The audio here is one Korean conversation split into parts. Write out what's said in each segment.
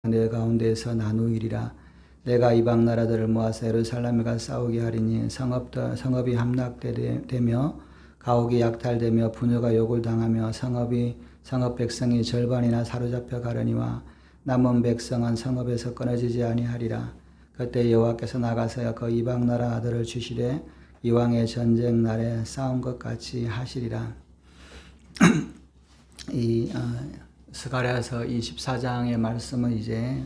내 가운데에서 나누이리라. 내가 이방 나라들을 모아서 예루살렘에 가 싸우게 하리니 성읍이 함락되며 가옥이 약탈되며 부녀가 욕을 당하며 성읍 백성이 절반이나 사로잡혀 가려니와 남은 백성은 성읍에서 끊어지지 아니하리라. 그때 여호와께서 나가서 그 이방 나라 아들을 주시되 이왕의 전쟁 날에 싸운 것 같이 하시리라. 이 스가랴서 24장의 말씀은 이제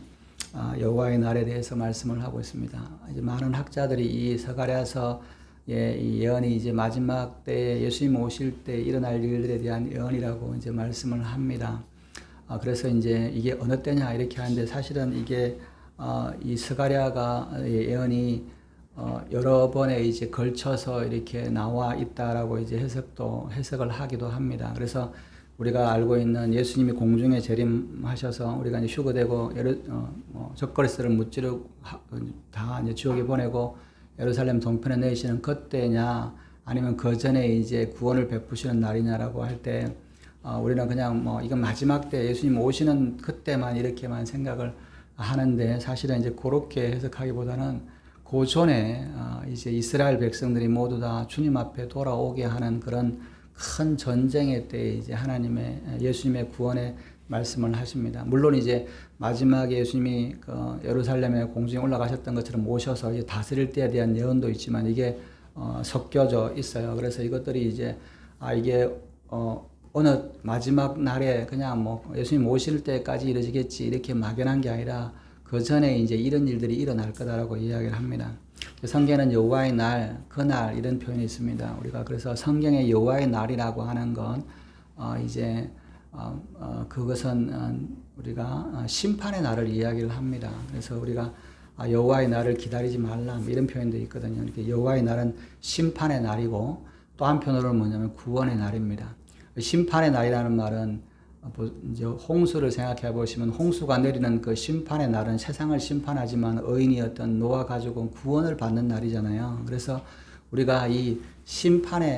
여호와의 날에 대해서 말씀을 하고 있습니다. 이제 많은 학자들이 이 스가랴서의 이 예언이 이제 마지막 때 예수님 오실 때 일어날 일들에 대한 예언이라고 이제 말씀을 합니다. 그래서 이제 이게 어느 때냐 이렇게 하는데 사실은 이게 이 스가랴가 예언이 여러 번에 이제 걸쳐서 이렇게 나와 있다라고 이제 해석을 하기도 합니다. 그래서 우리가 알고 있는 예수님이 공중에 재림하셔서 우리가 이제 휴거되고 적그리스도를 무찌르고 다 이제 지옥에 보내고 예루살렘 동편에 내시는 그때냐 아니면 그 전에 이제 구원을 베푸시는 날이냐라고 할 때 우리는 그냥 이건 마지막 때 예수님 오시는 그때만 이렇게만 생각을 하는데 사실은 이제 그렇게 해석하기보다는 그 전에 이제 이스라엘 백성들이 모두 다 주님 앞에 돌아오게 하는 그런 큰 전쟁의 때에 이제 예수님의 구원의 말씀을 하십니다. 물론 이제 마지막에 예수님이 그 예루살렘에 공중에 올라가셨던 것처럼 오셔서 이제 다스릴 때에 대한 예언도 있지만 이게 섞여져 있어요. 그래서 이것들이 이제 이게 어느 마지막 날에 그냥 예수님 오실 때까지 이루어지겠지 이렇게 막연한 게 아니라 그 전에 이제 이런 일들이 일어날 거다라고 이야기를 합니다. 성경에는 여호와의 날, 그날 이런 표현이 있습니다. 우리가 그래서 성경의 여호와의 날이라고 하는 건 이제 그것은 우리가 심판의 날을 이야기를 합니다. 그래서 우리가 여호와의 날을 기다리지 말라 이런 표현도 있거든요. 이렇게 여호와의 날은 심판의 날이고 또 한편으로는 뭐냐면 구원의 날입니다. 심판의 날이라는 말은 이제 홍수를 생각해 보시면 홍수가 내리는 그 심판의 날은 세상을 심판하지만 의인이었던 노아 가족은 구원을 받는 날이잖아요. 그래서 우리가 이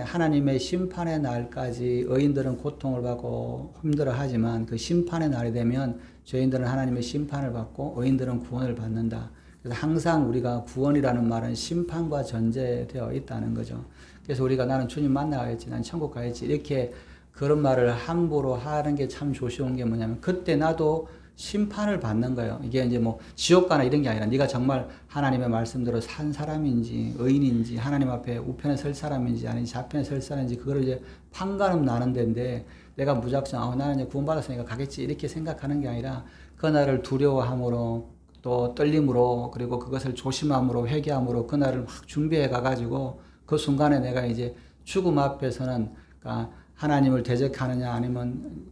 하나님의 심판의 날까지 의인들은 고통을 받고 힘들어하지만 그 심판의 날이 되면 죄인들은 하나님의 심판을 받고 의인들은 구원을 받는다. 그래서 항상 우리가 구원이라는 말은 심판과 전제되어 있다는 거죠. 그래서 우리가 나는 주님 만나야지, 난 천국 가야지 이렇게 그런 말을 함부로 하는 게 참 조심한 게 뭐냐면 그때 나도 심판을 받는 거예요. 이게 이제 지옥 가나 이런 게 아니라 네가 정말 하나님의 말씀대로 산 사람인지 의인인지 하나님 앞에 우편에 설 사람인지 아니면 좌편에 설 사람인지 그거를 이제 판가름 나는 데인데 내가 무작정 나는 이제 구원받았으니까 가겠지 이렇게 생각하는 게 아니라 그날을 두려워함으로 또 떨림으로 그리고 그것을 조심함으로 회개함으로 그날을 막 준비해 가가지고 그 순간에 내가 이제 죽음 앞에서는 그러니까 하나님을 대적하느냐 아니면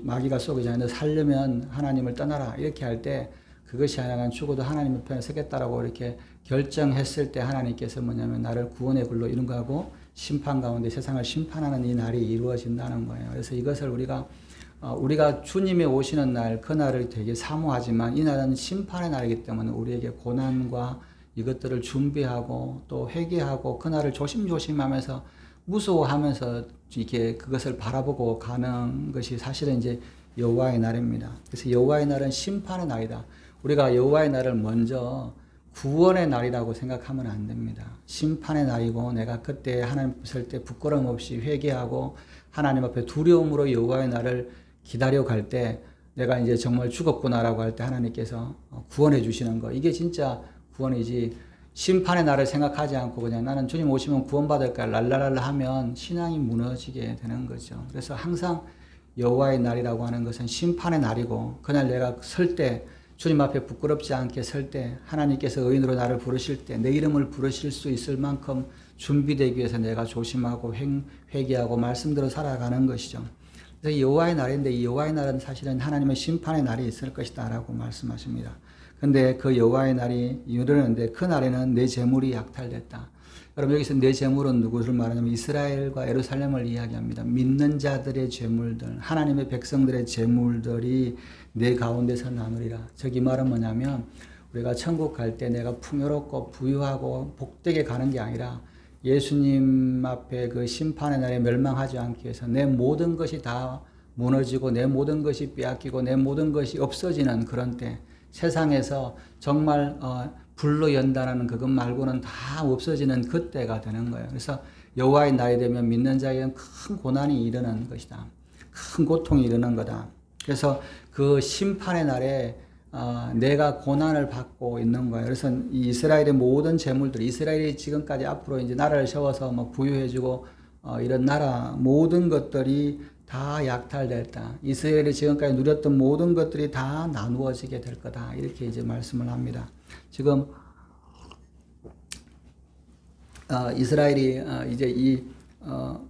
마귀가 쏘기 전에 너 살려면 하나님을 떠나라 이렇게 할 때 그것이 아니라 난 죽어도 하나님의 편에 서겠다라고 이렇게 결정했을 때 하나님께서 뭐냐면 나를 구원의 글로 이룬거하고 심판 가운데 세상을 심판하는 이 날이 이루어진다는 거예요. 그래서 이것을 우리가 주님이 오시는 날 그 날을 되게 사모하지만 이 날은 심판의 날이기 때문에 우리에게 고난과 이것들을 준비하고 또 회개하고 그 날을 조심조심하면서 무서워하면서 이렇게 그것을 바라보고 가는 것이 사실은 이제 여호와의 날입니다. 그래서 여호와의 날은 심판의 날이다. 우리가 여호와의 날을 먼저 구원의 날이라고 생각하면 안 됩니다. 심판의 날이고 내가 그때 하나님 앞에 설 때 부끄러움 없이 회개하고 하나님 앞에 두려움으로 여호와의 날을 기다려 갈 때 내가 이제 정말 죽었구나라고 할 때 하나님께서 구원해 주시는 거 이게 진짜 구원이지. 심판의 날을 생각하지 않고 그냥 나는 주님 오시면 구원받을까 랄랄랄라 하면 신앙이 무너지게 되는 거죠. 그래서 항상 여호와의 날이라고 하는 것은 심판의 날이고 그날 내가 설 때 주님 앞에 부끄럽지 않게 설 때 하나님께서 의인으로 나를 부르실 때 내 이름을 부르실 수 있을 만큼 준비되기 위해서 내가 조심하고 회개하고 말씀대로 살아가는 것이죠. 그래서 여호와의 날인데 이 여호와의 날은 사실은 하나님의 심판의 날이 있을 것이다 라고 말씀하십니다. 근데 그 여호와의 날이 이르는데 그 날에는 내 재물이 약탈됐다. 여러분 여기서 내 재물은 누구를 말하냐면 이스라엘과 예루살렘을 이야기합니다. 믿는 자들의 재물들, 하나님의 백성들의 재물들이 내 가운데서 나누리라. 저기 말은 뭐냐면 우리가 천국 갈 때 내가 풍요롭고 부유하고 복되게 가는 게 아니라 예수님 앞에 그 심판의 날에 멸망하지 않기 위해서 내 모든 것이 다 무너지고 내 모든 것이 빼앗기고 내 모든 것이 없어지는 그런 때, 세상에서 정말 불로 연단하는 그것 말고는 다 없어지는 그때가 되는 거예요. 그래서 여호와의 날이 되면 믿는 자에게는 큰 고난이 일어나는 것이다. 큰 고통이 일어나는 거다. 그래서 그 심판의 날에 내가 고난을 받고 있는 거예요. 그래서 이 이스라엘의 모든 재물들이, 이스라엘이 지금까지 앞으로 이제 나라를 세워서 뭐 부유해지고 이런 나라 모든 것들이 다 약탈됐다. 이스라엘이 지금까지 누렸던 모든 것들이 다 나누어지게 될 거다. 이렇게 이제 말씀을 합니다. 지금 이스라엘이 이제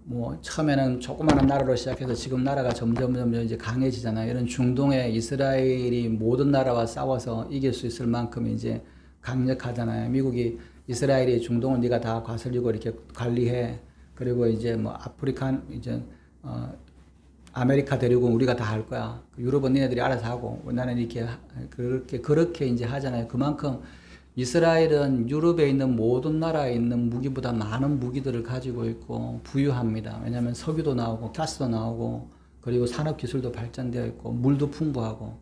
뭐 처음에는 조그마한 나라로 시작해서 지금 나라가 점점 이제 강해지잖아요. 이런 중동에 이스라엘이 모든 나라와 싸워서 이길 수 있을 만큼 이제 강력하잖아요. 미국이 이스라엘이 중동을 네가 다 과슬리고 이렇게 관리해. 그리고 이제 뭐 아프리카 이제 아메리카 대륙은 우리가 다 할 거야. 유럽은 니네들이 알아서 하고 나는 이렇게 그렇게 이제 하잖아요. 그만큼 이스라엘은 유럽에 있는 모든 나라에 있는 무기보다 많은 무기들을 가지고 있고 부유합니다. 왜냐하면 석유도 나오고 가스도 나오고 그리고 산업기술도 발전되어 있고 물도 풍부하고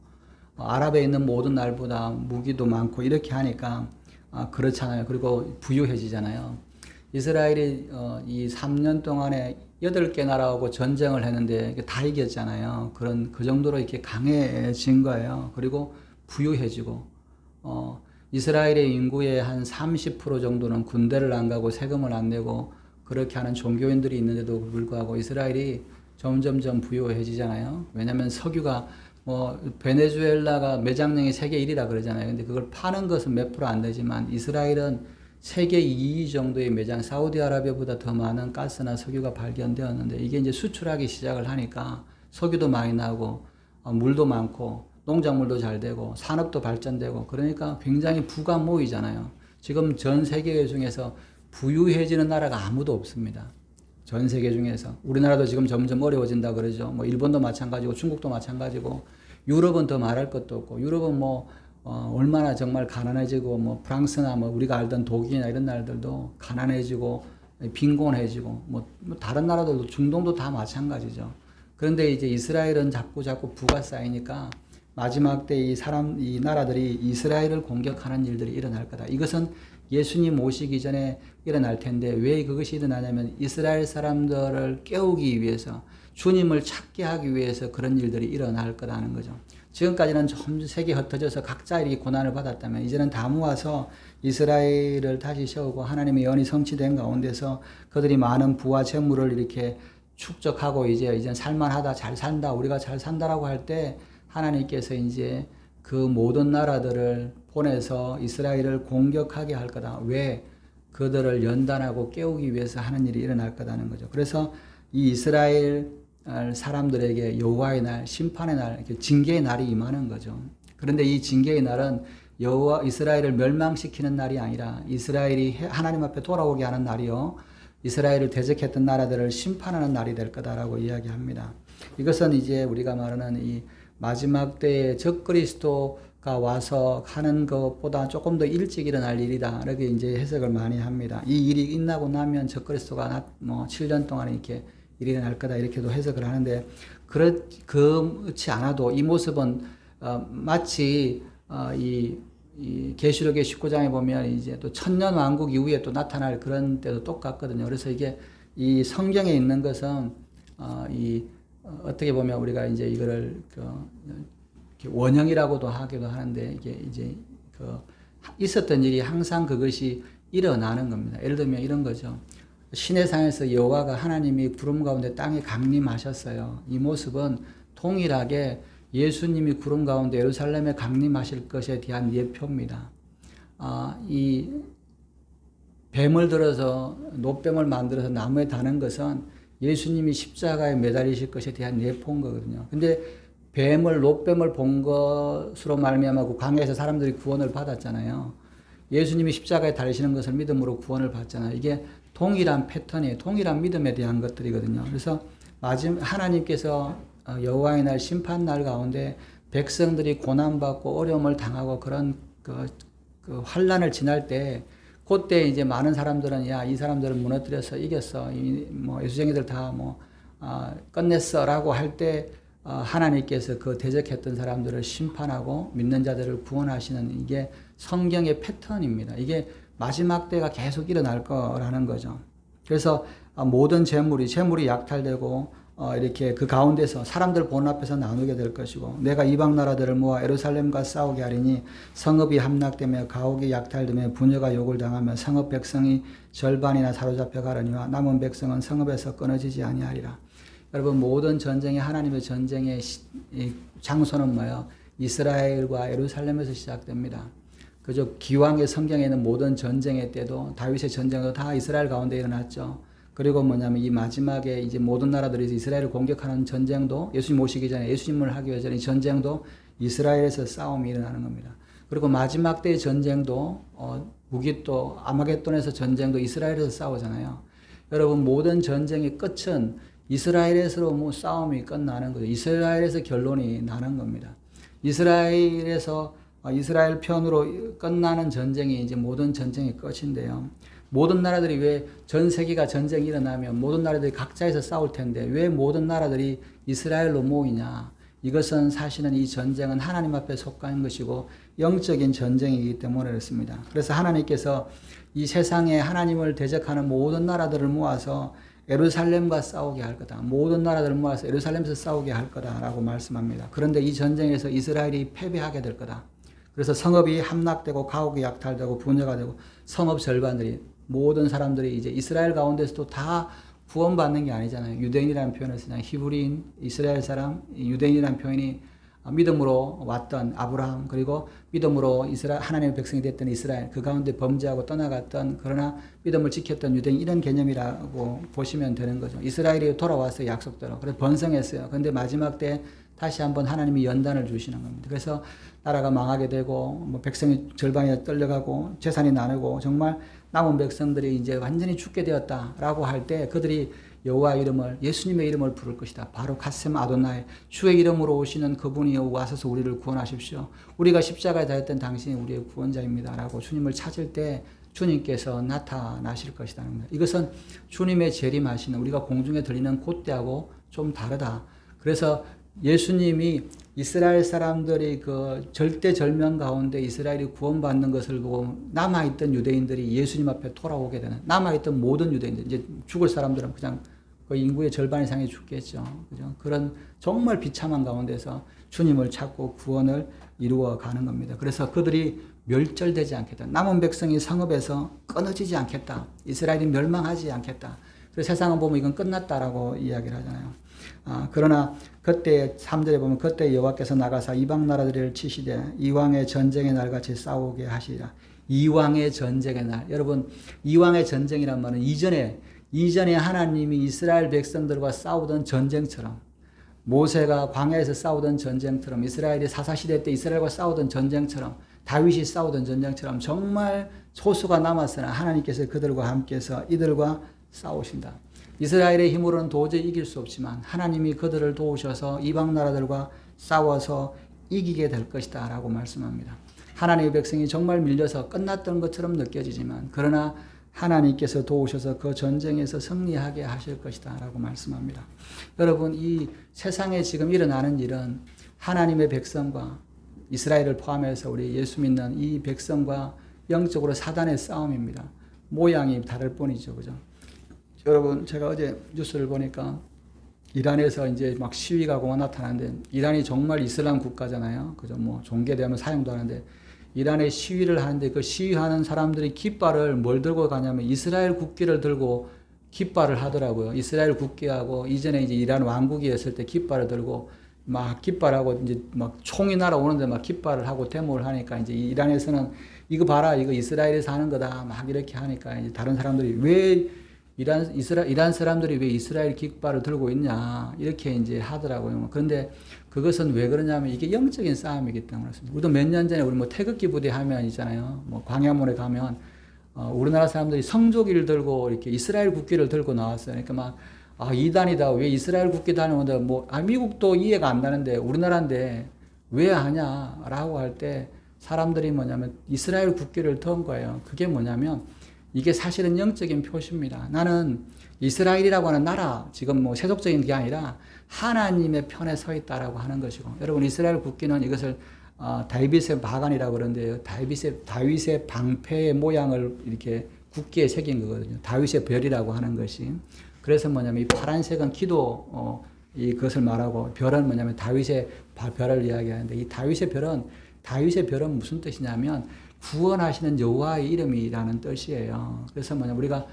아랍에 있는 모든 나라보다 무기도 많고 이렇게 하니까 그렇잖아요. 그리고 부유해지잖아요. 이스라엘이 이 3년 동안에 8개 나라하고 전쟁을 했는데 다 이겼잖아요. 그 정도로 이렇게 강해진 거예요. 그리고 부유해지고 이스라엘의 인구의 한 30% 정도는 군대를 안 가고 세금을 안 내고 그렇게 하는 종교인들이 있는데도 불구하고 이스라엘이 점점점 부유해지잖아요. 왜냐하면 석유가 뭐 베네수엘라가 매장량이 세계 1위라 그러잖아요. 근데 그걸 파는 것은 몇 프로 안 되지만 이스라엘은 세계 2위 정도의 매장, 사우디아라비아보다 더 많은 가스나 석유가 발견되었는데 이게 이제 수출하기 시작을 하니까 석유도 많이 나고 물도 많고 농작물도 잘 되고 산업도 발전되고 그러니까 굉장히 부가 모이잖아요. 지금 전 세계 중에서 부유해지는 나라가 아무도 없습니다. 전 세계 중에서. 우리나라도 지금 점점 어려워진다 그러죠. 뭐 일본도 마찬가지고 중국도 마찬가지고 유럽은 더 말할 것도 없고 유럽은 뭐 얼마나 정말 가난해지고 뭐 프랑스나 뭐 우리가 알던 독일이나 이런 나라들도 가난해지고 빈곤해지고 뭐 다른 나라들도 중동도 다 마찬가지죠. 그런데 이제 이스라엘은 자꾸 부가 쌓이니까 마지막 때 이 나라들이 이스라엘을 공격하는 일들이 일어날 거다. 이것은 예수님 오시기 전에 일어날 텐데 왜 그것이 일어나냐면 이스라엘 사람들을 깨우기 위해서 주님을 찾게 하기 위해서 그런 일들이 일어날 거라는 거죠. 지금까지는 좀 세계 흩어져서 각자 이렇게 고난을 받았다면 이제는 다 모아서 이스라엘을 다시 세우고 하나님의 연이 성취된 가운데서 그들이 많은 부와 재물을 이렇게 축적하고 이제 살만하다, 잘 산다, 우리가 잘 산다라고 할 때 하나님께서 이제 그 모든 나라들을 보내서 이스라엘을 공격하게 할 거다. 왜? 그들을 연단하고 깨우기 위해서 하는 일이 일어날 거다는 거죠. 그래서 이 이스라엘 사람들에게 여호와의 날, 심판의 날, 징계의 날이 임하는 거죠. 그런데 이 징계의 날은 이스라엘을 멸망시키는 날이 아니라 이스라엘이 하나님 앞에 돌아오게 하는 날이요. 이스라엘을 대적했던 나라들을 심판하는 날이 될 거다라고 이야기합니다. 이것은 이제 우리가 말하는 이 마지막 때에 적그리스도가 와서 하는 것보다 조금 더 일찍 일어날 일이다. 이렇게 이제 해석을 많이 합니다. 이 일이 끝나고 나면 적그리스도가 뭐 7년 동안 이렇게 일이 날 거다. 이렇게도 해석을 하는데, 그렇지 않아도 이 모습은, 마치, 이 계시록의 19장에 보면 이제 또 천년 왕국 이후에 또 나타날 그런 때도 똑같거든요. 그래서 이게 이 성경에 있는 것은, 어떻게 보면 우리가 이제 이거를 원형이라고도 하기도 하는데 이게 이제 있었던 일이 항상 그것이 일어나는 겁니다. 예를 들면 이런 거죠. 시내산에서 여호와가 하나님이 구름 가운데 땅에 강림하셨어요. 이 모습은 동일하게 예수님이 구름 가운데 예루살렘에 강림하실 것에 대한 예표입니다. 이 뱀을 들어서 놋뱀을 만들어서 나무에 다는 것은 예수님이 십자가에 매달리실 것에 대한 예포인 거거든요. 근데 놋뱀을 본 것으로 말미암아 그 광야에서 사람들이 구원을 받았잖아요. 예수님이 십자가에 달리시는 것을 믿음으로 구원을 받잖아요. 이게 동일한 패턴이에요. 동일한 믿음에 대한 것들이거든요. 그래서 하나님께서 여호와의 날 심판 날 가운데 백성들이 고난받고 어려움을 당하고 그런 그 환난을 지날 때 그때 이제 많은 사람들은 이 사람들은 무너뜨려서 이겼어. 뭐 예수쟁이들 다 끝냈어라고 할 때 하나님께서 그 대적했던 사람들을 심판하고 믿는 자들을 구원하시는 이게 성경의 패턴입니다. 이게 마지막 때가 계속 일어날 거라는 거죠. 그래서 모든 재물이 약탈되고 이렇게 그 가운데서 사람들 보는 앞에서 나누게 될 것이고, 내가 이방 나라들을 모아 예루살렘과 싸우게 하리니 성읍이 함락되며 가옥이 약탈되며 부녀가 욕을 당하며 성읍 백성이 절반이나 사로잡혀 가려니와 남은 백성은 성읍에서 끊어지지 아니하리라. 여러분, 모든 전쟁이 하나님의 전쟁의 장소는 뭐예요? 이스라엘과 예루살렘에서 시작됩니다. 그저 기왕의 성경에 있는 모든 전쟁의 때도, 다윗의 전쟁도 다 이스라엘 가운데 일어났죠. 그리고 뭐냐면 이 마지막에 이제 모든 나라들이 이스라엘을 공격하는 전쟁도, 예수님 오시기 전에, 예수님을 하기 전에 이 전쟁도 이스라엘에서 싸움이 일어나는 겁니다. 그리고 마지막 때의 전쟁도 무기또 아마겟돈에서 전쟁도 이스라엘에서 싸우잖아요. 여러분, 모든 전쟁의 끝은 이스라엘에서 뭐 싸움이 끝나는 거죠. 이스라엘에서 결론이 나는 겁니다. 이스라엘에서 이스라엘 편으로 끝나는 전쟁이 이제 모든 전쟁의 끝인데요. 모든 나라들이 왜 전 세계가 전쟁이 일어나면 모든 나라들이 각자에서 싸울 텐데 왜 모든 나라들이 이스라엘로 모이냐? 이것은 사실은 이 전쟁은 하나님 앞에 속한 것이고 영적인 전쟁이기 때문에 그렇습니다. 그래서 하나님께서 이 세상에 하나님을 대적하는 모든 나라들을 모아서 예루살렘과 싸우게 할 거다. 모든 나라들을 모아서 예루살렘에서 싸우게 할 거다라고 말씀합니다. 그런데 이 전쟁에서 이스라엘이 패배하게 될 거다. 그래서 성읍이 함락되고 가옥이 약탈되고 분열가 되고 성읍 절반들이 모든 사람들이 이제 이스라엘 가운데서도 다 구원받는 게 아니잖아요. 유대인이라는 표현을 쓰잖아요. 히브리인, 이스라엘 사람, 유대인이라는 표현이 믿음으로 왔던 아브라함, 그리고 믿음으로 하나님의 백성이 됐던 이스라엘, 그 가운데 범죄하고 떠나갔던 그러나 믿음을 지켰던 유대인, 이런 개념이라고 보시면 되는 거죠. 이스라엘이 돌아왔어요. 약속대로. 그래서 번성했어요. 그런데 마지막 때 다시 한번 하나님이 연단을 주시는 겁니다. 그래서 나라가 망하게 되고 뭐 백성이 절반이 떨려가고 재산이 나누고 정말 남은 백성들이 이제 완전히 죽게 되었다라고 할 때 그들이 여호와 이름을, 예수님의 이름을 부를 것이다. 바로 갓셈 아도나이, 주의 이름으로 오시는 그분이 와서서 우리를 구원하십시오. 우리가 십자가에 달렸던 당신이 우리의 구원자입니다. 라고 주님을 찾을 때 주님께서 나타나실 것이다. 이것은 주님의 재림하시는, 우리가 공중에 들리는 콧대하고 좀 다르다. 그래서 예수님이 이스라엘 사람들이 그 절대절명 가운데 이스라엘이 구원받는 것을 보고 남아있던 유대인들이 예수님 앞에 돌아오게 되는, 남아있던 모든 유대인들, 이제 죽을 사람들은 그냥 그 인구의 절반 이상이 죽겠죠. 그죠? 그런 정말 비참한 가운데서 주님을 찾고 구원을 이루어 가는 겁니다. 그래서 그들이 멸절되지 않겠다. 남은 백성이 성읍에서 끊어지지 않겠다. 이스라엘이 멸망하지 않겠다. 그래서 세상은 보면 이건 끝났다라고 이야기를 하잖아요. 그러나 그때 3절에 보면 그때 여호와께서 나가사 이방 나라들을 치시되 이왕의 전쟁의 날같이 싸우게 하시리라. 이왕의 전쟁의 날. 여러분, 이왕의 전쟁이란 말은 이전에 하나님이 이스라엘 백성들과 싸우던 전쟁처럼, 모세가 광야에서 싸우던 전쟁처럼, 이스라엘이 사사시대 때 이스라엘과 싸우던 전쟁처럼, 다윗이 싸우던 전쟁처럼 정말 소수가 남았으나 하나님께서 그들과 함께해서 이들과 싸우신다. 이스라엘의 힘으로는 도저히 이길 수 없지만 하나님이 그들을 도우셔서 이방 나라들과 싸워서 이기게 될 것이다 라고 말씀합니다. 하나님의 백성이 정말 밀려서 끝났던 것처럼 느껴지지만 그러나 하나님께서 도우셔서 그 전쟁에서 승리하게 하실 것이다 라고 말씀합니다. 여러분, 이 세상에 지금 일어나는 일은 하나님의 백성과 이스라엘을 포함해서 우리 예수 믿는 이 백성과 영적으로 사단의 싸움입니다. 모양이 다를 뿐이죠. 그죠? 여러분, 제가 어제 뉴스를 보니까 이란에서 이제 막 시위가 나타나는데, 이란이 정말 이슬람 국가잖아요. 그죠? 뭐 종교대하면 사용도 하는데, 이란에 시위를 하는데 그 시위하는 사람들이 깃발을 뭘 들고 가냐면 이스라엘 국기를 들고 깃발을 하더라고요. 이스라엘 국기하고 이전에 이제 이란 왕국이었을 때 깃발을 들고 막 깃발하고 이제 막 총이 날아오는데 막 깃발을 하고 데모를 하니까 이제 이란에서는 이거 봐라, 이거 이스라엘에서 하는 거다 막 이렇게 하니까 이제 다른 사람들이 왜 이란 사람들이 왜 이스라엘 깃발을 들고 있냐 이렇게 이제 하더라고요. 그런데 그것은 왜 그러냐면 이게 영적인 싸움이기 때문에 그렇습니다. 우리도 몇 년 전에 우리 뭐 태극기 부대 하면 있잖아요. 뭐 광야문에 가면 우리나라 사람들이 성조기를 들고 이렇게 이스라엘 국기를 들고 나왔어요. 그러니까 막 이단이다, 왜 이스라엘 국기 다니는데 뭐 미국도 이해가 안 나는데 우리나라인데 왜 하냐라고 할 때 사람들이 뭐냐면 이스라엘 국기를 든 거예요. 그게 뭐냐면 이게 사실은 영적인 표시입니다. 나는 이스라엘이라고 하는 나라, 지금 뭐 세속적인 게 아니라 하나님의 편에 서 있다라고 하는 것이고, 여러분 이스라엘 국기는 이것을 다윗의 바간이라고 그러는데요. 다윗의 방패의 모양을 이렇게 국기에 새긴 거거든요. 다윗의 별이라고 하는 것이. 그래서 뭐냐면 이 파란색은 기도, 이것을 말하고, 별은 뭐냐면 다윗의 별을 이야기하는데, 이 다윗의 별은 무슨 뜻이냐면 구원하시는 여호와의 이름이라는 뜻이에요. 그래서 뭐냐 우리가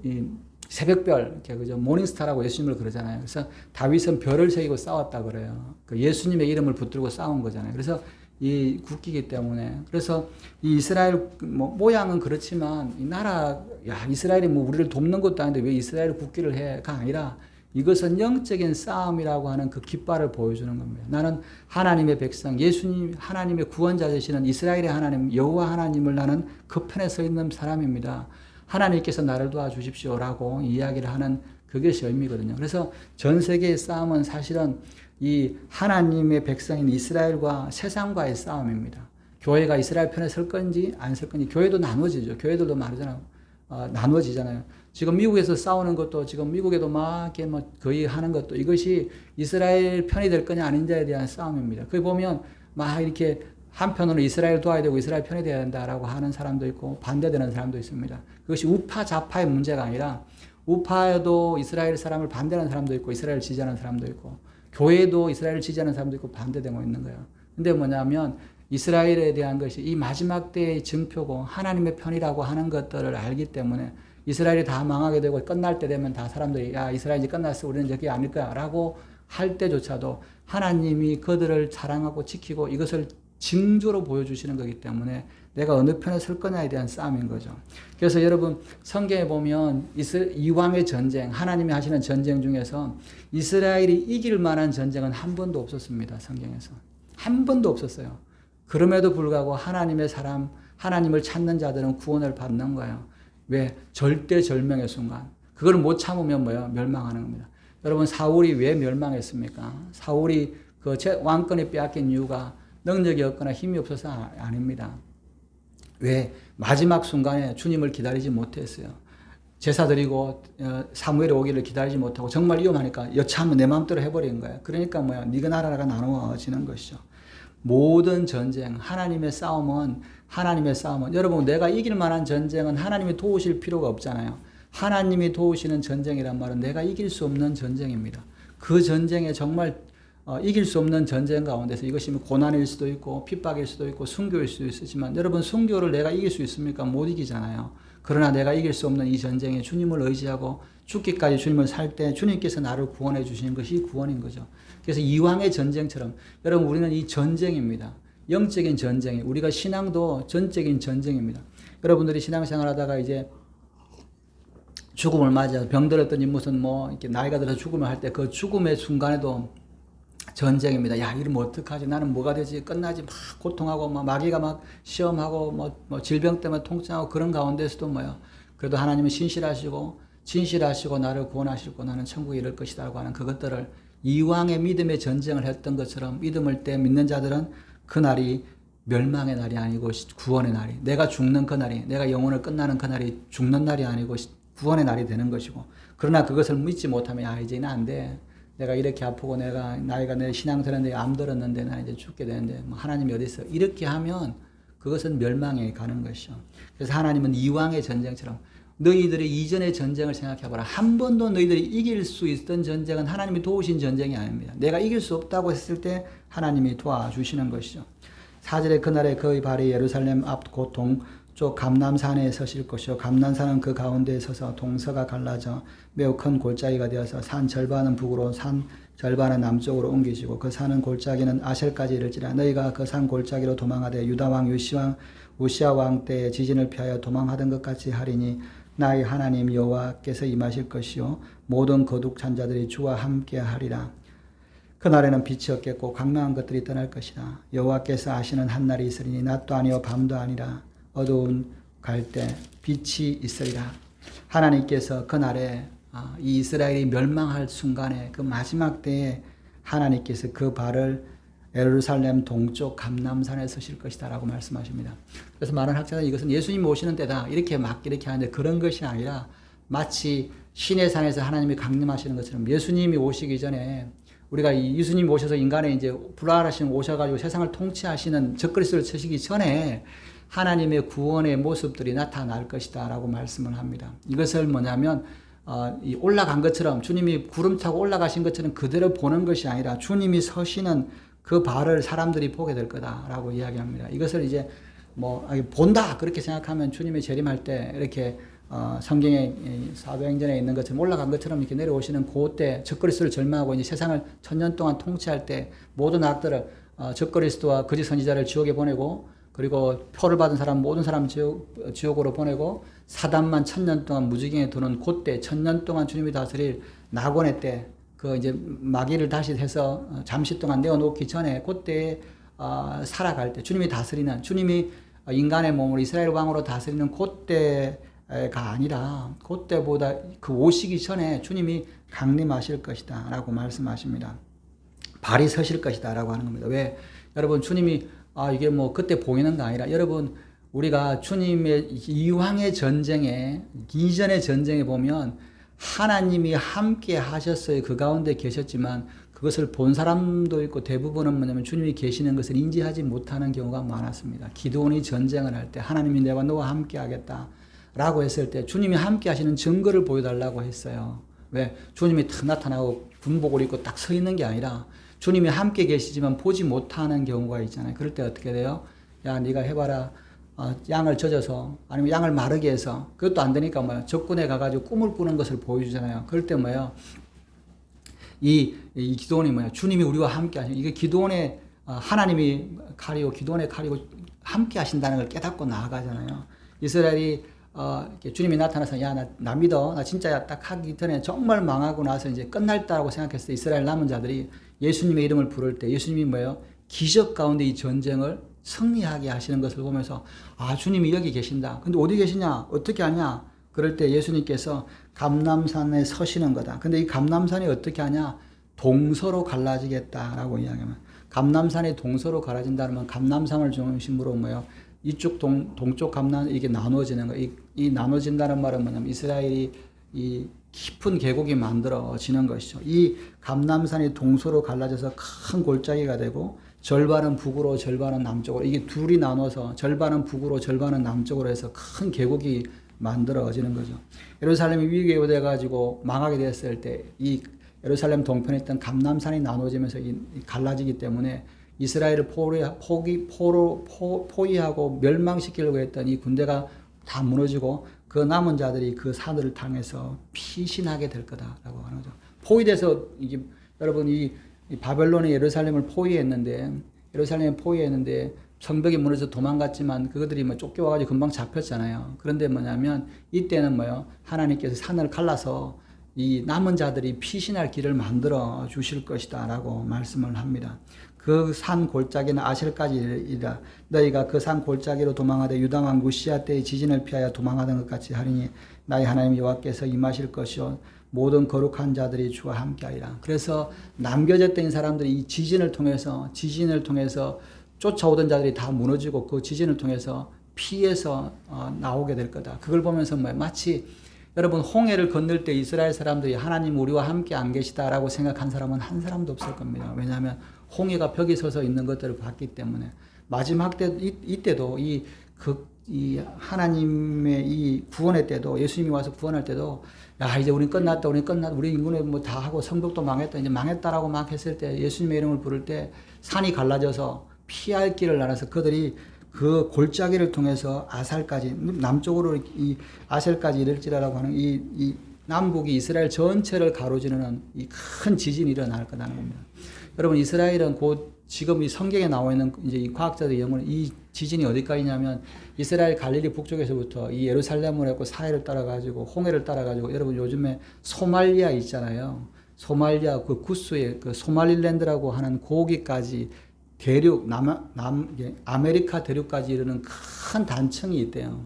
이 새벽별, 그죠? 모닝스타라고 예수님을 그러잖아요. 그래서 다윗은 별을 새기고 싸웠다 그래요. 그 예수님의 이름을 붙들고 싸운 거잖아요. 그래서 이 국기이기 때문에. 그래서 이 이스라엘 모양은 그렇지만 이 나라, 이스라엘이 뭐 우리를 돕는 것도 아닌데 왜 이스라엘 국기를 해가 아니라 이것은 영적인 싸움이라고 하는 그 깃발을 보여주는 겁니다. 나는 하나님의 백성, 예수님 하나님의 구원자 되시는 이스라엘의 하나님 여호와 하나님을 나는 그 편에 서 있는 사람입니다. 하나님께서 나를 도와주십시오라고 이야기를 하는 그것이 의미거든요. 그래서 전 세계의 싸움은 사실은 이 하나님의 백성인 이스라엘과 세상과의 싸움입니다. 교회가 이스라엘 편에 설 건지 안 설 건지. 교회도 나눠지죠. 교회들도 말하잖아요. 나눠지잖아요. 지금 미국에서 싸우는 것도 지금 미국에도 막 이렇게 뭐 거의 하는 것도 이것이 이스라엘 편이 될 거냐 아닌지에 대한 싸움입니다. 거기 보면 막 이렇게 한편으로 이스라엘 도와야 되고 이스라엘 편이 돼야 된다라고 하는 사람도 있고 반대되는 사람도 있습니다. 그것이 우파 좌파의 문제가 아니라 우파에도 이스라엘 사람을 반대하는 사람도 있고 이스라엘을 지지하는 사람도 있고 교회도 이스라엘을 지지하는 사람도 있고 반대되고 있는 거예요. 근데 뭐냐면 이스라엘에 대한 것이 이 마지막 때의 증표고 하나님의 편이라고 하는 것들을 알기 때문에 이스라엘이 다 망하게 되고 끝날 때 되면 다 사람들이 이스라엘이 끝났어 우리는 저게 아닐 거야 라고 할 때조차도 하나님이 그들을 사랑하고 지키고 이것을 징조로 보여주시는 거기 때문에 내가 어느 편에 설 거냐에 대한 싸움인 거죠. 그래서 여러분 성경에 보면 이왕의 전쟁, 하나님이 하시는 전쟁 중에서 이스라엘이 이길 만한 전쟁은 한 번도 없었습니다. 성경에서. 한 번도 없었어요. 그럼에도 불구하고 하나님의 사람, 하나님을 찾는 자들은 구원을 받는 거예요. 왜? 절대절명의 순간. 그걸 못 참으면 뭐예요? 멸망하는 겁니다. 여러분 사울이 왜 멸망했습니까? 사울이 그 왕권이 빼앗긴 이유가 능력이 없거나 힘이 없어서 아닙니다. 왜? 마지막 순간에 주님을 기다리지 못했어요. 제사 드리고 사무엘이 오기를 기다리지 못하고 정말 위험하니까 여차하면 내 마음대로 해버린 거예요. 그러니까 뭐야? 네가 나라가 나누어지는 것이죠. 모든 전쟁, 하나님의 싸움은 여러분 내가 이길 만한 전쟁은 하나님이 도우실 필요가 없잖아요. 하나님이 도우시는 전쟁이란 말은 내가 이길 수 없는 전쟁입니다. 그 전쟁에 정말 이길 수 없는 전쟁 가운데서 이것이 고난일 수도 있고 핍박일 수도 있고 순교일 수도 있지만 여러분 순교를 내가 이길 수 있습니까? 못 이기잖아요. 그러나 내가 이길 수 없는 이 전쟁에 주님을 의지하고 죽기까지 주님을 살 때 주님께서 나를 구원해 주시는 것이 구원인 거죠. 그래서 이왕의 전쟁처럼 여러분 우리는 이 전쟁입니다. 영적인 전쟁이 우리가 신앙도 전적인 전쟁입니다. 여러분들이 신앙생활 하다가 이제 죽음을 맞아 병들었더니 무슨 이렇게 나이가 들어서 죽음을 할 때 그 죽음의 순간에도 전쟁입니다. 이러면 어떡하지? 나는 뭐가 되지? 끝나지? 막 고통하고, 마귀가 막 시험하고, 질병 때문에 통증하고 그런 가운데서도 그래도 하나님은 진실하시고 나를 구원하시고 나는 천국에 이를 것이다라고 하는 그것들을 이왕의 믿음의 전쟁을 했던 것처럼 믿음을 때 믿는 자들은 그날이 멸망의 날이 아니고 구원의 날이, 내가 죽는 그 날이, 내가 영혼을 끝나는 그 날이 죽는 날이 아니고 구원의 날이 되는 것이고, 그러나 그것을 믿지 못하면 이제는 안 돼. 내가 이렇게 아프고 나이가 내 신앙생활에 암 들었는데 나 이제 죽게 되는데 하나님이 어디 있어? 이렇게 하면 그것은 멸망에 가는 것이죠. 그래서 하나님은 이왕의 전쟁처럼 너희들의 이전의 전쟁을 생각해봐라. 한 번도 너희들이 이길 수 있던 전쟁은 하나님이 도우신 전쟁이 아닙니다. 내가 이길 수 없다고 했을 때 하나님이 도와주시는 것이죠. 4절에 그날에 그의 발이 예루살렘 앞 곧 동쪽 감람산에 서실 것이요 감람산은 그 가운데에 서서 동서가 갈라져 매우 큰 골짜기가 되어서 산 절반은 북으로 산 절반은 남쪽으로 옮기시고 그 산은 골짜기는 아셀까지 이를지라 너희가 그 산 골짜기로 도망하되 유다왕 우시아 왕 때에 지진을 피하여 도망하던 것 같이 하리니 나의 하나님 여호와께서 임하실 것이요 모든 거룩 찬 자들이 주와 함께 하리라. 그날에는 빛이 없겠고 광명한 것들이 떠날 것이라. 여호와께서 아시는 한날이 있으리니 낮도 아니요 밤도 아니라 어두운 갈대 빛이 있으리라. 하나님께서 그날에 이 이스라엘이 멸망할 순간에 그 마지막 때에 하나님께서 그 발을 예루살렘 동쪽 감람산에 서실 것이다 라고 말씀하십니다. 그래서 많은 학자들은 이것은 예수님이 오시는 때다 이렇게 하는데 그런 것이 아니라 마치 신의 산에서 하나님이 강림하시는 것처럼 예수님이 오시기 전에 우리가 예수님이 오셔서 인간의 이제 불활하신 오셔가지고 세상을 통치하시는 적그리스도를 치시기 전에 하나님의 구원의 모습들이 나타날 것이다 라고 말씀을 합니다. 이것을 뭐냐면 올라간 것처럼 주님이 구름 타고 올라가신 것처럼 그대로 보는 것이 아니라 주님이 서시는 그 발을 사람들이 보게 될 거다라고 이야기합니다. 이것을 이제 본다 그렇게 생각하면 주님이 재림할 때 이렇게 성경에 사도행전에 있는 것처럼 올라간 것처럼 이렇게 내려오시는 그때 적그리스도를 절망하고 이제 세상을 1000년 동안 통치할 때 모든 악들을 적그리스도와 거짓 선지자를 지옥에 보내고 그리고 표를 받은 사람 모든 사람 지옥으로 보내고 사단만 1000년 동안 무지경에 두는 그때 1000년 동안 주님이 다스릴 낙원의 때 그 이제 마귀를 다시 해서 잠시 동안 내어놓기 전에 그때 살아갈 때 주님이 다스리는 주님이 인간의 몸을 이스라엘 왕으로 다스리는 그때가 아니라 그때보다 그 오시기 전에 주님이 강림하실 것이다 라고 말씀하십니다. 발이 서실 것이다 라고 하는 겁니다. 왜? 여러분 주님이 이게 그때 보이는 거 아니라 여러분 우리가 주님의 이왕의 전쟁에 이전의 전쟁에 보면 하나님이 함께 하셨어요. 그 가운데 계셨지만 그것을 본 사람도 있고 대부분은 뭐냐면 주님이 계시는 것을 인지하지 못하는 경우가 많았습니다. 기드온이 전쟁을 할 때 하나님이 내가 너와 함께 하겠다 라고 했을 때 주님이 함께 하시는 증거를 보여달라고 했어요. 왜? 주님이 탁 나타나고 군복을 입고 딱 서 있는 게 아니라 주님이 함께 계시지만 보지 못하는 경우가 있잖아요. 그럴 때 어떻게 돼요? 야, 네가 해봐라. 양을 젖어서 아니면 양을 마르게 해서 그것도 안 되니까 적군에 가가지고 꿈을 꾸는 것을 보여주잖아요. 그럴 때 이 기드온이 주님이 우리와 함께 하시는 이게 기드온의 하나님이 칼이고 기드온의 칼이고 함께 하신다는 걸 깨닫고 나아가잖아요. 이스라엘이 주님이 나타나서 나 믿어 나 진짜 딱 하기 전에 정말 망하고 나서 이제 끝날다라고 생각했을 때 이스라엘 남은 자들이 예수님의 이름을 부를 때 예수님이 기적 가운데 이 전쟁을 승리하게 하시는 것을 보면서 주님이 여기 계신다. 근데 어디 계시냐? 어떻게 하냐? 그럴 때 예수님께서 감람산에 서시는 거다. 근데 이 감람산이 어떻게 하냐? 동서로 갈라지겠다라고 이야기합니다. 감람산이 동서로 갈라진다면 감람산을 중심으로 이쪽 동쪽 감람 이게 나눠지는 거. 이 나눠진다는 말은 뭐냐면 이스라엘이 이 깊은 계곡이 만들어지는 것이죠. 이 감람산이 동서로 갈라져서 큰 골짜기가 되고 절반은 북으로 절반은 남쪽으로 이게 둘이 나눠서 절반은 북으로 절반은 남쪽으로 해서 큰 계곡이 만들어지는 거죠. 예루살렘이 위기에 돼가지고 망하게 됐을 때 이 예루살렘 동편에 있던 감람산이 나눠지면서 갈라지기 때문에 이스라엘을 포위하고 멸망시키려고 했던 이 군대가 다 무너지고 그 남은 자들이 그 산을 당해서 피신하게 될 거다라고 하는 거죠. 포위돼서 이게 여러분 이 바벨론이 예루살렘을 포위했는데 성벽이 무너져서 도망갔지만 그들이 쫓겨와가지고 금방 잡혔잖아요. 그런데 뭐냐면 이때는 하나님께서 산을 갈라서 이 남은 자들이 피신할 길을 만들어 주실 것이다 라고 말씀을 합니다. 그 산 골짜기는 아셀까지이라 너희가 그 산 골짜기로 도망하되 유다왕 우시야 때의 지진을 피하여 도망하던 것 같이 하리니 나의 하나님 여호와께서 임하실 것이요 모든 거룩한 자들이 주와 함께하리라. 그래서 남겨졌던 사람들이 이 지진을 통해서 쫓아오던 자들이 다 무너지고 그 지진을 통해서 피해서 나오게 될 거다. 그걸 보면서 마치 여러분 홍해를 건널 때 이스라엘 사람들이 하나님 우리와 함께 안 계시다라고 생각한 사람은 한 사람도 없을 겁니다. 왜냐하면 홍해가 벽에 서서 있는 것들을 봤기 때문에 마지막 때 이때도 이 하나님의 이 구원의 때도 예수님이 와서 구원할 때도 이제 우리 끝났다 우리 인구는 다 하고 성벽도 망했다 이제 망했다라고 막 했을 때 예수님의 이름을 부를 때 산이 갈라져서 피할 길을 나눠서 그들이 그 골짜기를 통해서 아살까지 남쪽으로 이 아셀까지 이를지라라고 하는 이 남북이 이스라엘 전체를 가로지르는 이 큰 지진이 일어날 거라는 겁니다. 여러분 이스라엘은 곧 지금 이 성경에 나와 있는 이제 이 과학자들의 영혼 이 지진이 어디까지냐면 이스라엘 갈릴리 북쪽에서부터 이 예루살렘을 했고 사해를 따라가지고 홍해를 따라가지고 여러분 요즘에 소말리아 있잖아요. 소말리아 그 구스의 그 소말릴랜드라고 하는 고기까지 대륙 아메리카 대륙까지 이르는 큰 단층이 있대요.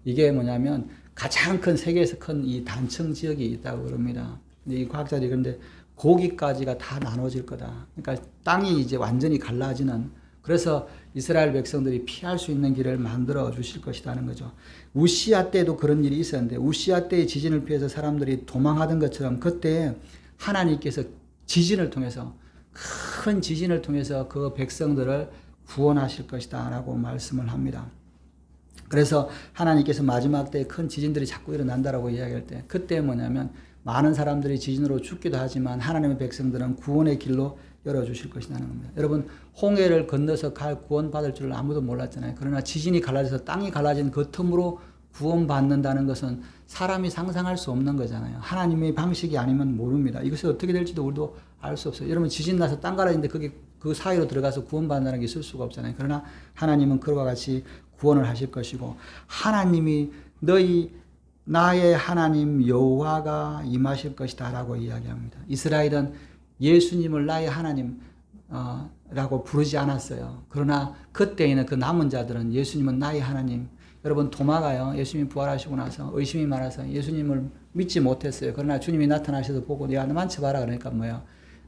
이게 뭐냐면 가장 큰 세계에서 큰 이 단층 지역이 있다고 그럽니다. 근데 이 과학자들이 그런데 고기까지가 다 나눠질 거다. 그러니까 땅이 이제 완전히 갈라지는, 그래서 이스라엘 백성들이 피할 수 있는 길을 만들어 주실 것이라는 거죠. 우시아 때도 그런 일이 있었는데, 우시아 때의 지진을 피해서 사람들이 도망하던 것처럼 그때 하나님께서 지진을 통해서, 큰 지진을 통해서 그 백성들을 구원하실 것이다 라고 말씀을 합니다. 그래서 하나님께서 마지막 때에 큰 지진들이 자꾸 일어난다라고 이야기할 때, 그때 뭐냐면 많은 사람들이 지진으로 죽기도 하지만 하나님의 백성들은 구원의 길로 열어주실 것이라는 겁니다. 여러분, 홍해를 건너서 구원받을 줄 아무도 몰랐잖아요. 그러나 지진이 갈라져서 땅이 갈라진 그 틈으로 구원받는다는 것은 사람이 상상할 수 없는 거잖아요. 하나님의 방식이 아니면 모릅니다. 이것이 어떻게 될지도 우리도 알 수 없어요. 여러분, 지진 나서 땅 갈라지는데 그게 그 사이로 들어가서 구원받는다는 게 있을 수가 없잖아요. 그러나 하나님은 그와 같이 구원을 하실 것이고, 하나님이 나의 하나님 여호와가 임하실 것이다 라고 이야기합니다. 이스라엘은 예수님을 나의 하나님 라고 부르지 않았어요. 그러나 그때에는 그 남은 자들은 예수님은 나의 하나님. 여러분, 도마가요, 예수님이 부활하시고 나서 의심이 많아서 예수님을 믿지 못했어요. 그러나 주님이 나타나셔서 보고, 야, 만져봐라. 그러니까 뭐야?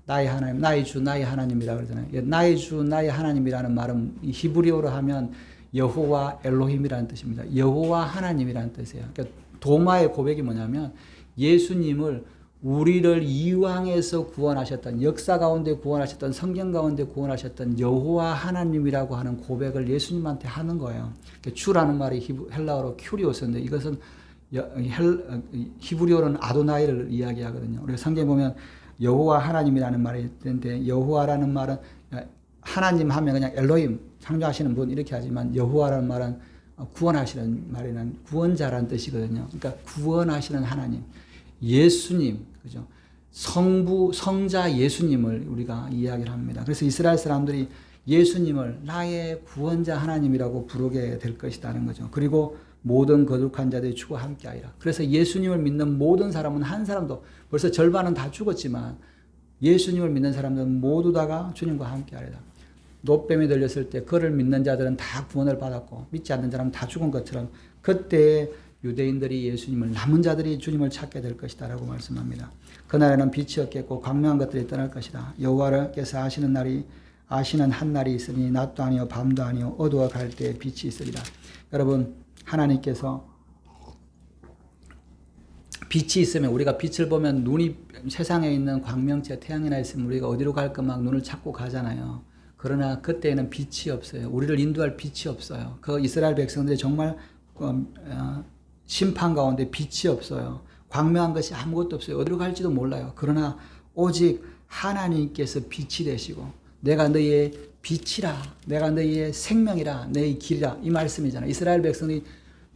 나의 하나님, 나의 주, 나의 하나님이라 그러잖아요. 나의 주, 나의 하나님이라는 말은 히브리어로 하면 여호와 엘로힘이라는 뜻입니다. 여호와 하나님이라는 뜻이에요. 그러니까 도마의 고백이 뭐냐면, 예수님을, 우리를 이왕에서 구원하셨던, 역사 가운데 구원하셨던, 성경 가운데 구원하셨던 여호와 하나님이라고 하는 고백을 예수님한테 하는 거예요. 그러니까 주라는 말이 헬라어로 큐리오스인데, 이것은 히브리어로는 아도나이를 이야기하거든요. 우리가 성경에 보면 여호와 하나님이라는 말이 있는데, 여호와라는 말은 하나님 하면 그냥 엘로힘, 창조하시는 분 이렇게 하지만, 여호와라는 말은 구원하시는 말이란, 구원자라는 뜻이거든요. 그러니까 구원하시는 하나님, 예수님, 그죠? 성자 예수님을 우리가 이야기를 합니다. 그래서 이스라엘 사람들이 예수님을 나의 구원자 하나님이라고 부르게 될 것이라는 거죠. 그리고 모든 거룩한 자들이 주와 함께하리라. 그래서 예수님을 믿는 모든 사람은, 한 사람도, 벌써 절반은 다 죽었지만 예수님을 믿는 사람들은 모두 다가 주님과 함께하리라. 노뱀이 들렸을 때 그를 믿는 자들은 다 구원을 받았고, 믿지 않는 사람은 다 죽은 것처럼 그때 유대인들이 예수님을, 남은 자들이 주님을 찾게 될 것이다 라고 말씀합니다. 그날에는 빛이 없겠고 광명한 것들이 떠날 것이다. 여호와께서 아시는 한 날이 있으니 낮도 아니요 밤도 아니요 어두워 갈 때에 빛이 있으리라. 여러분, 하나님께서 빛이 있으면, 우리가 빛을 보면 눈이, 세상에 있는 광명체, 태양이나 있으면 우리가 어디로 갈까 막 눈을 찾고 가잖아요. 그러나 그때에는 빛이 없어요. 우리를 인도할 빛이 없어요. 그 이스라엘 백성들이 정말 심판 가운데 빛이 없어요. 광명한 것이 아무것도 없어요. 어디로 갈지도 몰라요. 그러나 오직 하나님께서 빛이 되시고, 내가 너희의 빛이라, 내가 너희의 생명이라, 너희의 길이라, 이 말씀이잖아요. 이스라엘 백성이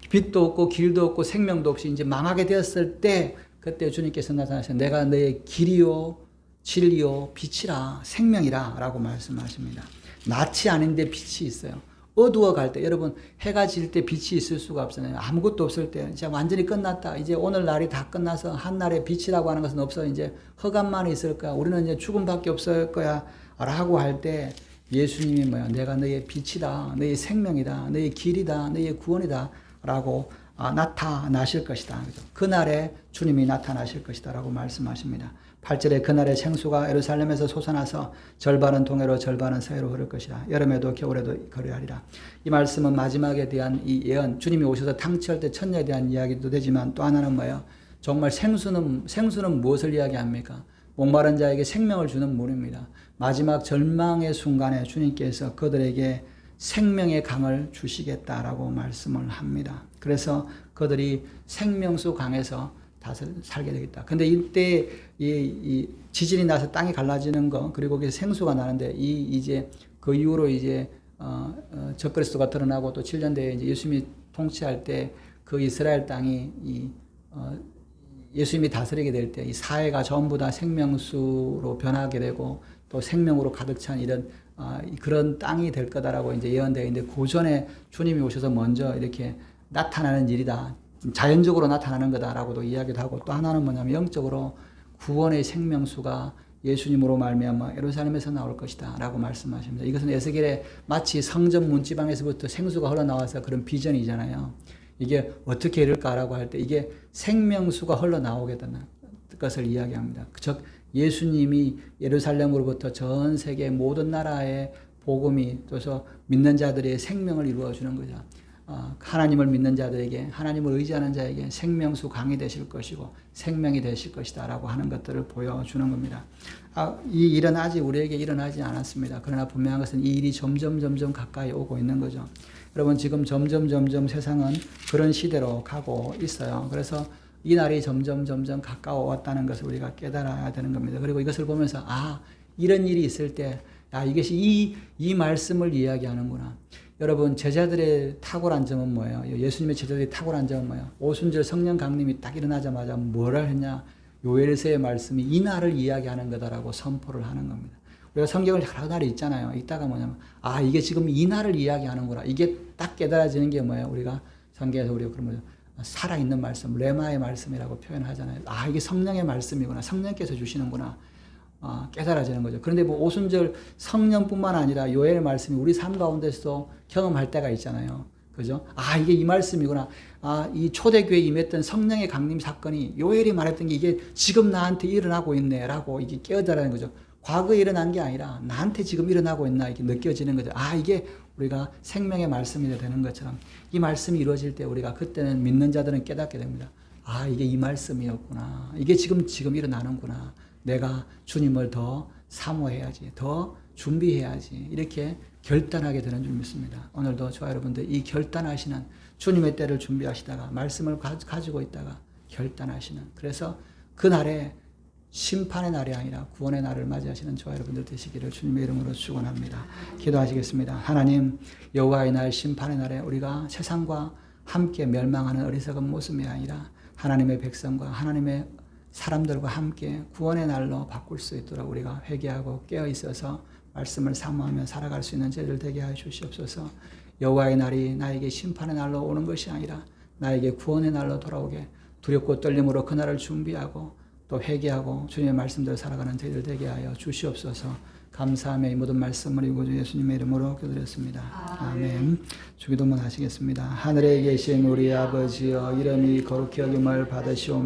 빛도 없고 길도 없고 생명도 없이 이제 망하게 되었을 때, 그때 주님께서 나타나셔서 내가 너희의 길이요 진리요 빛이라, 생명이라 라고 말씀하십니다. 낯이 아닌데 빛이 있어요. 어두워 갈 때, 여러분, 해가 질 때 빛이 있을 수가 없잖아요. 아무것도 없을 때, 이제 완전히 끝났다, 이제 오늘 날이 다 끝나서 한날의 빛이라고 하는 것은 없어, 이제 흑암만 있을 거야, 우리는 이제 죽음밖에 없을 거야 라고 할 때, 예수님이 뭐야? 내가 너의 빛이다, 너의 생명이다, 너의 길이다, 너의 구원이다 라고 나타나실 것이다. 그날에 주님이 나타나실 것이다 라고 말씀하십니다. 8절에 그날의 생수가 예루살렘에서 솟아나서 절반은 동해로 절반은 서해로 흐를 것이라. 여름에도 겨울에도 그리하리라. 이 말씀은 마지막에 대한 이 예언, 주님이 오셔서 탕취할 때 천녀에 대한 이야기도 되지만, 또 하나는 뭐예요? 정말 생수는 무엇을 이야기합니까? 목마른 자에게 생명을 주는 물입니다. 마지막 절망의 순간에 주님께서 그들에게 생명의 강을 주시겠다라고 말씀을 합니다. 그래서 그들이 생명수 강에서 다 살게 되겠다. 근데 이때 이 지진이 나서 땅이 갈라지는 거, 그리고 거기서 생수가 나는데, 이제 그 이후로 이제 적그리스도가 드러나고, 또 7년 뒤에 이제 예수님이 통치할 때 그 이스라엘 땅이 예수님이 다스리게 될 때 이 사회가 전부 다 생명수로 변하게 되고, 또 생명으로 가득 찬 이런 그런 땅이 될 거다라고 이제 예언되어 있는데, 그 전에 주님이 오셔서 먼저 이렇게 나타나는 일이다, 자연적으로 나타나는 거다라고도 이야기도 하고, 또 하나는 뭐냐면 영적으로 구원의 생명수가 예수님으로 말미암아 예루살렘에서 나올 것이다 라고 말씀하십니다. 이것은 에스겔의 마치 성전 문지방에서부터 생수가 흘러나와서 그런 비전이잖아요. 이게 어떻게 이럴까라고 할 때, 이게 생명수가 흘러나오게 되는 것을 이야기합니다. 즉 예수님이 예루살렘으로부터 전 세계 모든 나라의 복음이 또서 믿는 자들의 생명을 이루어 주는 거죠. 하나님을 믿는 자들에게, 하나님을 의지하는 자에게 생명수 강이 되실 것이고 생명이 되실 것이다 라고 하는 것들을 보여주는 겁니다. 이 일은 아직 우리에게 일어나지 않았습니다. 그러나 분명한 것은 이 일이 점점 가까이 오고 있는 거죠. 여러분, 지금 점점 세상은 그런 시대로 가고 있어요. 그래서 이 날이 점점 가까워왔다는 것을 우리가 깨달아야 되는 겁니다. 그리고 이것을 보면서 이런 일이 있을 때 이것이 이 말씀을 이야기하는구나. 여러분, 제자들의 탁월한 점은 뭐예요? 예수님의 제자들의 탁월한 점은 뭐예요? 오순절 성령 강림이 딱 일어나자마자 뭐를 했냐? 요엘서의 말씀이 이 날을 이야기하는 거다라고 선포를 하는 겁니다. 우리가 성경을 여러 날이 있잖아요. 이따가 뭐냐면 이게 지금 이 날을 이야기하는구나. 이게 딱 깨달아지는 게 뭐예요? 우리가 성경에서 우리가 그런 거죠. 살아있는 말씀, 레마의 말씀이라고 표현하잖아요. 이게 성령의 말씀이구나. 성령께서 주시는구나. 깨달아지는 거죠. 그런데 뭐 오순절 성령뿐만 아니라 요엘 말씀이 우리 삶 가운데서도 경험할 때가 있잖아요. 그죠? 이게 이 말씀이구나. 이 초대교회에 임했던 성령의 강림 사건이 요엘이 말했던 게 이게 지금 나한테 일어나고 있네 라고 이게 깨어달라는 거죠. 과거에 일어난 게 아니라 나한테 지금 일어나고 있나 이렇게 느껴지는 거죠. 이게 우리가 생명의 말씀이 되는 것처럼 이 말씀이 이루어질 때 우리가 그때는 믿는 자들은 깨닫게 됩니다. 이게 이 말씀이었구나. 이게 지금 일어나는구나. 내가 주님을 더 사모해야지, 더 준비해야지, 이렇게 결단하게 되는 줄 믿습니다. 오늘도 저와 여러분들 이 결단하시는 주님의 때를 준비하시다가 말씀을 가지고 있다가 결단하시는, 그래서 그 날에 심판의 날이 아니라 구원의 날을 맞이하시는 저와 여러분들 되시기를 주님의 이름으로 축원합니다. 기도하시겠습니다. 하나님, 여호와의 날, 심판의 날에 우리가 세상과 함께 멸망하는 어리석은 모습이 아니라 하나님의 백성과 하나님의 사람들과 함께 구원의 날로 바꿀 수 있도록 우리가 회개하고 깨어 있어서 말씀을 사모하며 살아갈 수 있는 저희들 되게 하여 주시옵소서. 여호와의 날이 나에게 심판의 날로 오는 것이 아니라 나에게 구원의 날로 돌아오게 두렵고 떨림으로 그 날을 준비하고 또 회개하고 주님의 말씀대로 살아가는 저희들 되게 하여 주시옵소서. 감사하며 이 모든 말씀을 이고 주 예수님의 이름으로 기도드렸습니다. 아멘. 주기도문 하시겠습니다. 하늘에 계신 우리 아버지여, 이름이 거룩히 여김을 받으시오며